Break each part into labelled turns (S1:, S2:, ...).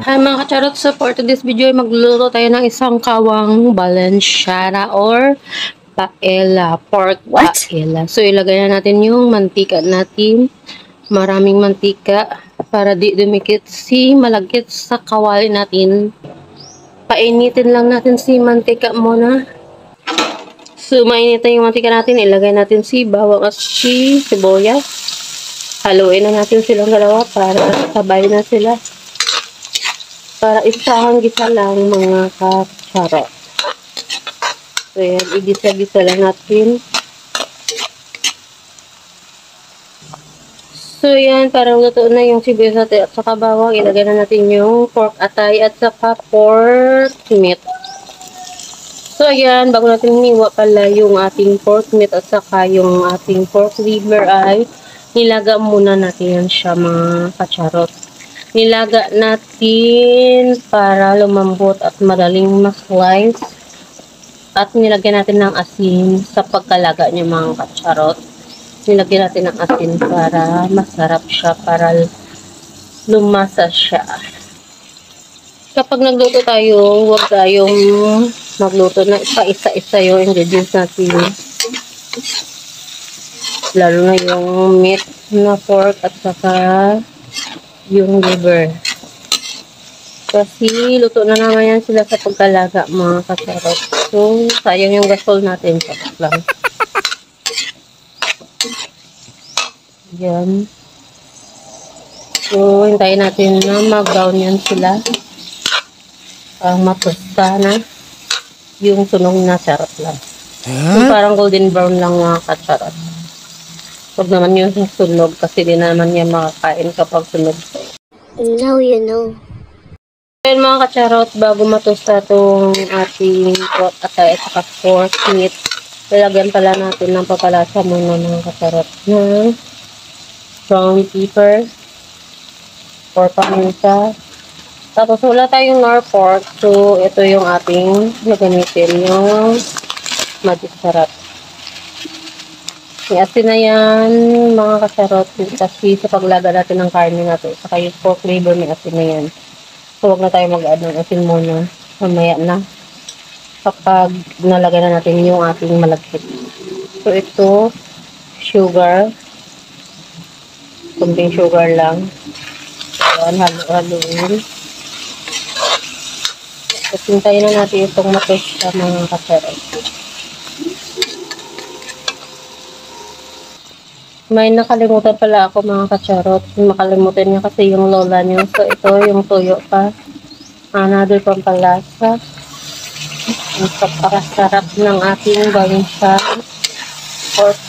S1: Hi mga kacharot, so for today's video ay magluluto tayo ng isang kawang balansyara or paella, pork paella. So ilagay na natin yung mantika natin, maraming mantika para di dumikit malagkit sa kawali natin. Painitin lang natin si mantika muna. So mainitin yung mantika natin, ilagay natin si bawang at si sibuyas. Haluin na natin silang dalawa para sabay na sila. Para isahang gisa lang mga kacharot. So yan, igisa-gisa lang natin. So yan, para luto na yung sibuyas natin at saka bawang, ilagay na natin yung pork atay at saka pork meat. So yan, bago natin hiniwa pala yung ating pork meat at saka yung ating pork liver ay nilaga muna natin yan siya mga kacharot. Nilaga natin para lumambot at madaling ma-slice. At nilagyan natin ng asin sa pagkalaga niya mga kacharot. Nilagyan natin ng asin para masarap siya, para lumasa siya. Kapag nagluto tayo, huwag tayong magluto na isa-isa yung ingredients natin. Lalo na yung meat na pork at saka yung liver. Kasi luto na naman yan sila sa pagkalaga mga kacharot. So, sayang yung gasol natin. Sapat lang. Yan. So, hintayin natin na mag-brown yan sila. Matusta na. Yung sunog na sarap lang. So, parang golden brown lang mga kacharot. Huwag naman yung sunog kasi di naman niya makakain kapag sunog.
S2: Now you know.
S1: Ayan mga kacharot, bago matusta itong ating pork atay at saka pork meat, lalagyan pala natin ng papalasa muna mga kacharot ng brown pepper or paminta. Tapos wala tayong nor pork, so ito yung ating gagamitin, yung magic sarap. May asin na yan mga kacharot kasi sa paglaga natin ng karne natin saka yung pork liver may asin na yan. So huwag na tayo mag-add ng asin muna. Mamaya na kapag nalagay na natin yung ating malagkit. So ito sugar, kunting sugar lang. Ayan, halo-haloin. So hintayin na natin itong matusta mga kacharot. May nakalimutan pala ako mga kacharot. Makalimutan niya kasi yung lola niyo. So ito yung tuyo pa. Another pampalasa. Ang kapakasarap ng ating balansyara.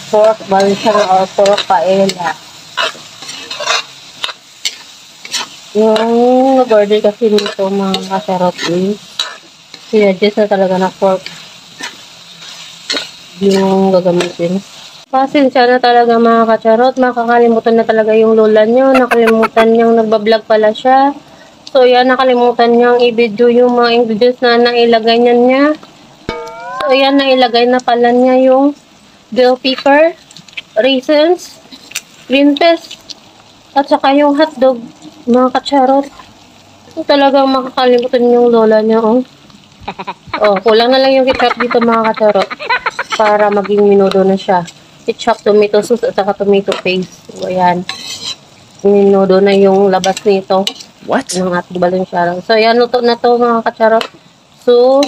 S1: Pork balansyara or pork paella. Yung nag-order kasi nito mga kacharot is sinadjust na talaga na pork yung gagamitin. Pasensya na talaga mga kacharot, makakalimutan na talaga yung lola nyo, nakalimutan niyang nagbablog pala siya. So yan, nakalimutan niyang i-video yung mga ingredients na nailagay niya. So yan, nailagay na pala niya yung bell pepper, raisins, green peas, at saka yung hotdog mga kacharot. So talagang makakalimutan yung lola niya. Oh, kulang na lang yung ketchup dito mga kacharot para maging minudo na siya. Ketchup, tomato sauce, at saka tomato paste. So, ayan. Minudo na yung labas nito.
S3: What?
S1: Ng ating balansyara. So, ayan. Luto na to mga kacharot. So,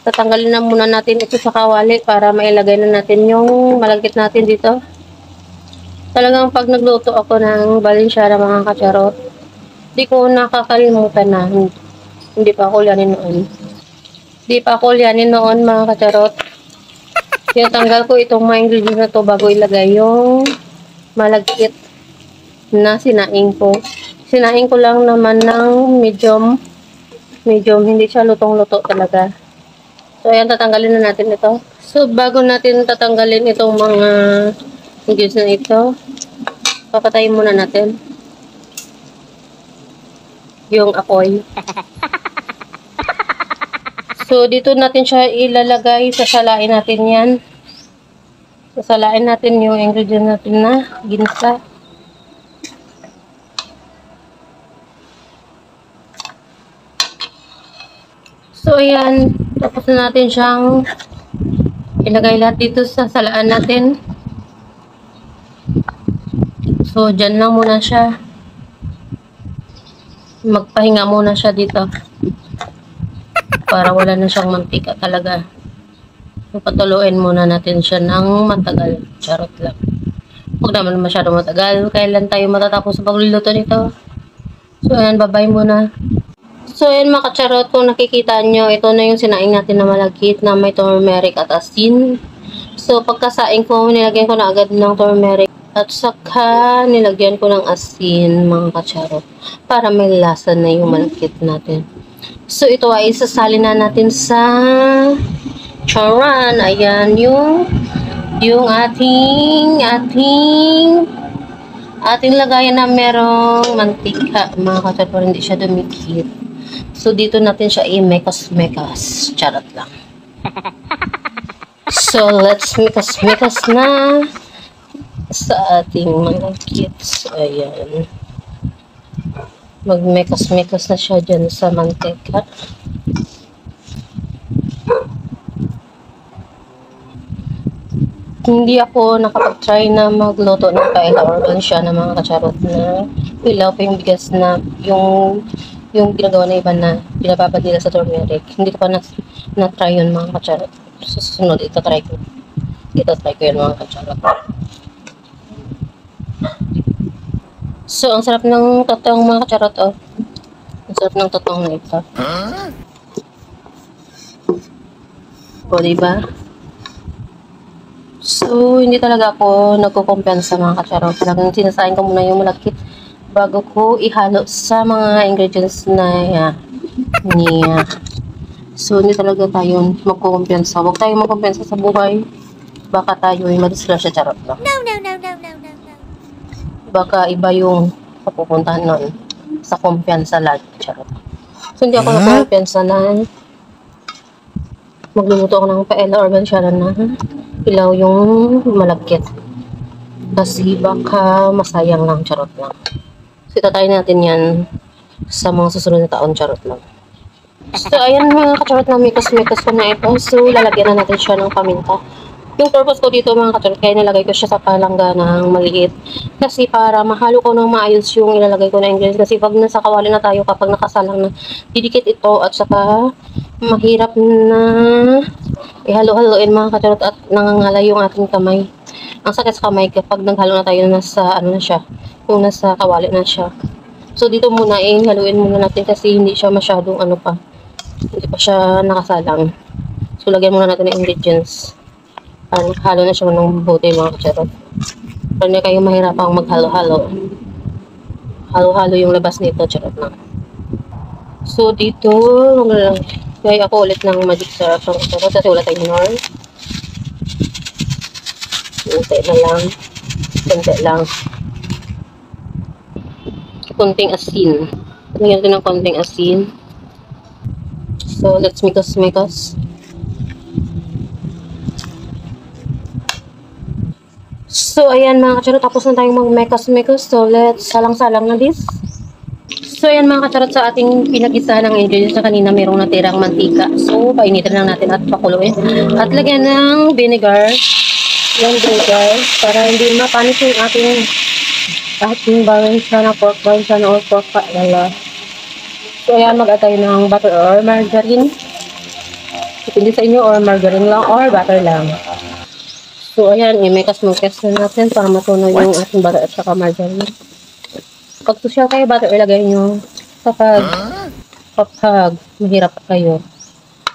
S1: tatanggalin na muna natin ito sa kawali para mailagay na natin yung malagkit natin dito. Talagang pag nagluto ako ng balansyara mga kacharot, di ko nakakalimutan na. Hindi pa ako lianin noon. Hindi pa ako lianin noon mga kacharot. Tinatanggal ko itong mga ingredients na to bago ilagay yung malagkit na sinaing ko. Sinaing ko lang naman ng medium, hindi siya lutong-luto talaga. So ayan, tatanggalin na natin ito. So bago natin tatanggalin itong mga ingredients na ito, papatayin muna natin yung apoy. So, dito natin siya ilalagay. Sasalain natin yan. Sasalain natin yung ingredient natin na ginisa. So, ayan. Tapos na natin siyang ilagay lahat dito sa salaan natin. So, dyan lang muna siya. Magpahinga muna siya dito. Para wala na siyang mantika talaga. So, patuluin muna natin siya ng matagal. Charot lang. Huwag naman masyado matagal. Kailan tayo matatapos sa pagluluto nito? So, ayan. Bye-bye muna. So, ayan mga kacharot. Kung nakikita nyo, ito na yung sinaing natin na malagkit na may turmeric at asin. So, pagkasaing ko, nilagyan ko na agad ng turmeric. At saka, nilagyan ko ng asin, mga kacharot. Para may lasa na yung malagkit natin. So, ito ay isasali na natin sa charan. Ayan, yung ating lagayan na merong mantika, mga kacharot, hindi siya dumikit. So, dito natin siya i-mekas-mekas. Charot lang. So, let's mekas-mekas na sa ating mga kits. Ayan. Magmekas-mekas na siya dyan sa mantika. Hindi ako nakapag-try na magluto ng paella or bansya na mga kacharot na ilaw pa yung bigas na yung ginagawa na iba na binababad nila sa turmeric. Hindi ko pa na-try yun mga kacharot. Susunod, ito-try ko yun mga kacharot. So, ang sarap ng totong mga kacharot, oh. Ang sarap ng totong na ito. O, diba? So, hindi talaga ako nagkukumpensa mga kacharot. Talagang sinasayin ko muna yung malakit bago ko ihalo sa mga ingredients na niya. So, hindi talaga tayo magkukumpensa. Huwag tayo magkukumpensa sa buhay. Baka tayo ay madisgrasya, charot lang.
S2: No.
S1: Baka iba yung papupuntahan nun sa kumpiyansa lagi, charot. So, hindi ako nagkukumpensa na magluluto ako ng paella or bansyaran na ilaw yung malagkit. Kasi baka masayang lang, charot lang. So, itatry natin yan sa mga susunod na taon, charot lang. So, ayan mga kacharot na mikas-mikas ko na ito. So, lalagyan na natin siya ng paminta. Yung purpose ko dito mga kacharot, kaya nilagay ko siya sa palangga ng maliit. Kasi para mahalo ko ng maayos yung ilalagay ko na ingredients. Kasi pag nasa kawali na tayo, kapag nakasalang na, didikit ito at saka mahirap na ihalo-haloin mga kacharot at nangangala yung ating kamay. Ang sakit sa kamay kapag naghalo na tayo nasa ano na siya, yung nasa kawali na siya. So dito muna haluin muna natin kasi hindi siya masyadong ano pa. Hindi pa siya nakasalang. So lagyan muna natin ng ingredients. Halo na siya ng buti mga kacharot. Para hindi kayo mahirapang maghalo-halo. Halo-halo yung labas nito, charot na. So dito, gaya ako ulit ng magic syrup ng kacharot kasi wala tayong nor. Konti lang. Konting asin. Lagyan natin ng konting asin. So, let's mekas. So, ayan mga kacharot, tapos na tayong mag-mekas. So, let's salang-salang na this. So, ayan mga kacharot, sa ating pinag-isahan ng ingredients na kanina, mayroong natirang mantika. So, painitin lang natin at pakuluin. At lagyan ng vinegar. Yung vinegar, para hindi mapanis yung ating balansa na pork balansa na or pork paella. So, ayan, mag-atay ng butter or margarine. Depende sa inyo, or margarine lang or butter lang. So, ayan, i-mekas-mekas na natin para matunaw yung ating butter at saka margarine. Pag social kayo, butter ilagay nyo. Kapag mahirap kayo,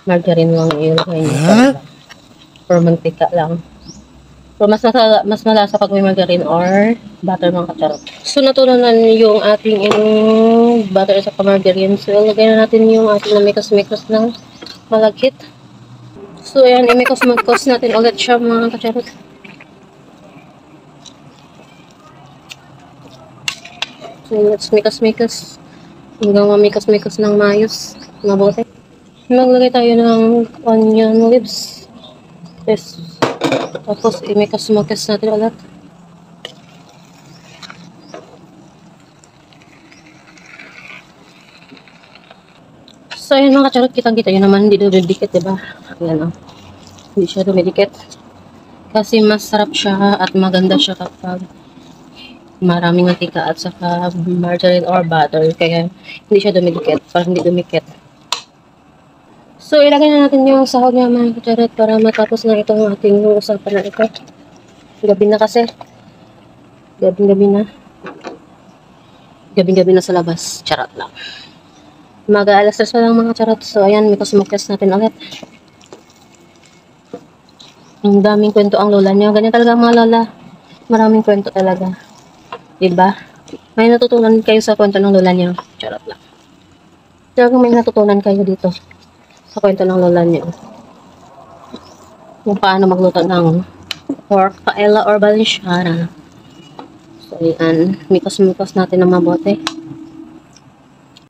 S1: margarine lang ilagay nyo. Or mantika lang. So, mas malasa pag may margarine or butter mga kacharot. So, natunan na yung ating butter sa margarine. So, ilagay na natin yung ating mekas-mekas na malagkit. So, ayan, i-mekas-mekas natin ulit siya mga kacharot. So, let's mekas-mekas. Hanggang mamikas-mekas ng maayos. Mabuti. Maglagay tayo ng onion leaves. Yes. Tapos, i-mekas-mekas natin ulit. So, ayun mga kacharot, kitang-kita yun naman, hindi dumidikit, diba? Ayan, oh. Hindi siya dumidikit. Kasi masarap siya at maganda siya kapag maraming mantika at saka margarine or butter. Kaya hindi siya dumidikit, parang hindi dumikit. So, ilagay na natin yung sahog niya mga kacharot para matapos na itong ating usapan na ito. Gabi na kasi. Gabi na. Gabi na sa labas. Charot lang. Mag-aalas 3 pa lang mga charot. So, ayan, mikos-mukos natin ulit. Ang daming kwento ang lola niya. Ganyan talaga ang mga lola. Maraming kwento talaga. Diba? May natutunan kayo sa kwento ng lola niya. Charot lang. Talagang may natutunan kayo dito sa kwento ng lola niya. Kung paano magluto ng pork paella or balinsyara. So, ayan. Mikos-mikos natin ng mabuti.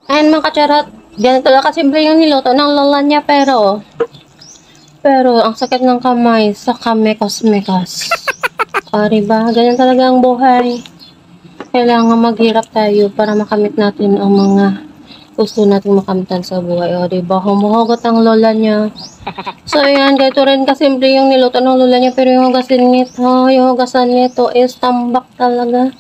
S1: Ayan mga kacharot. Ganito lang kasimple yung niluto ng lola niya. Pero ang sakit ng kamay sa kamekos-mekos. O, diba? Ganyan talaga ang buhay. Kailangan maghirap tayo para makamit natin ang mga gusto natin makamitan sa buhay. O, diba? Humuhugot ang lola niya. So, ayan. Ganito rin kasimple yung niluto ng lola niya. Pero yung hugasan nito is tambak talaga.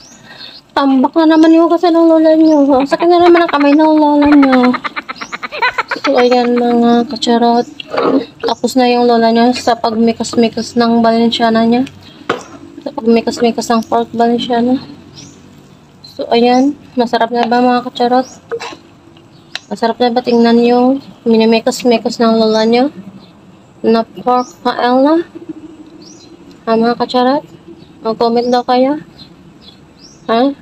S1: Tambak na naman yung hugasan ng lola niyo. Ang sakit na naman ang kamay ng lola niyo. So, ayan mga kacharot. Tapos na yung lola niya sa pagmikas-mikas ng balensyana niya. Sa pagmikas-mikas ng pork balensyana. So, ayan. Masarap na ba mga kacharot? Masarap na ba tingnan yung minimikas-mikas ng lola niyo? Na pork paella? Ha mga kacharot? Mag-comment daw kayo? Ha?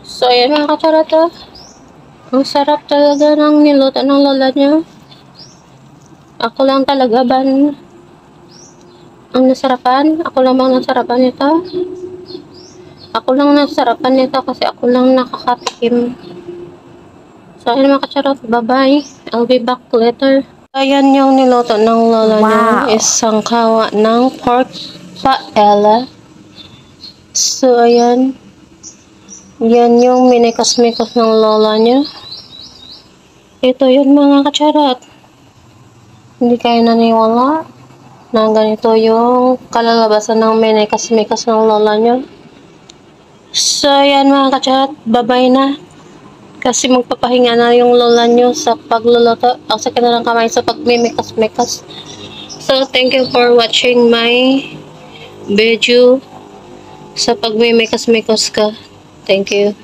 S1: So, ayan mga kacharot, oh. Ang sarap talaga ng niluto ng lola niya. Ako lang talaga ba ang nasarapan? Ako lang bang nasarapan nito? Ako lang nasarapan nito kasi ako lang nakakatikim. So, ayan mga kacharot. Bye-bye. I'll be back later. Ayan yung niluto ng lola niya. Isang kawa ng pork paella. So, ayan. Yan yung minikas-mikas ng lola niya. Ito yun mga kacharot. Hindi kayo naniwala na ganito yung kalalabasan ng minikas-mikas ng lola niya. So, yan mga kacharot. Bye-bye na. Kasi magpapahinga na yung lola niyo sa pagluluto. Ang sakit na ng kamay sa pagmimikas-mikas. So, thank you for watching my video sa pagmimikas-mikas ka. Thank you.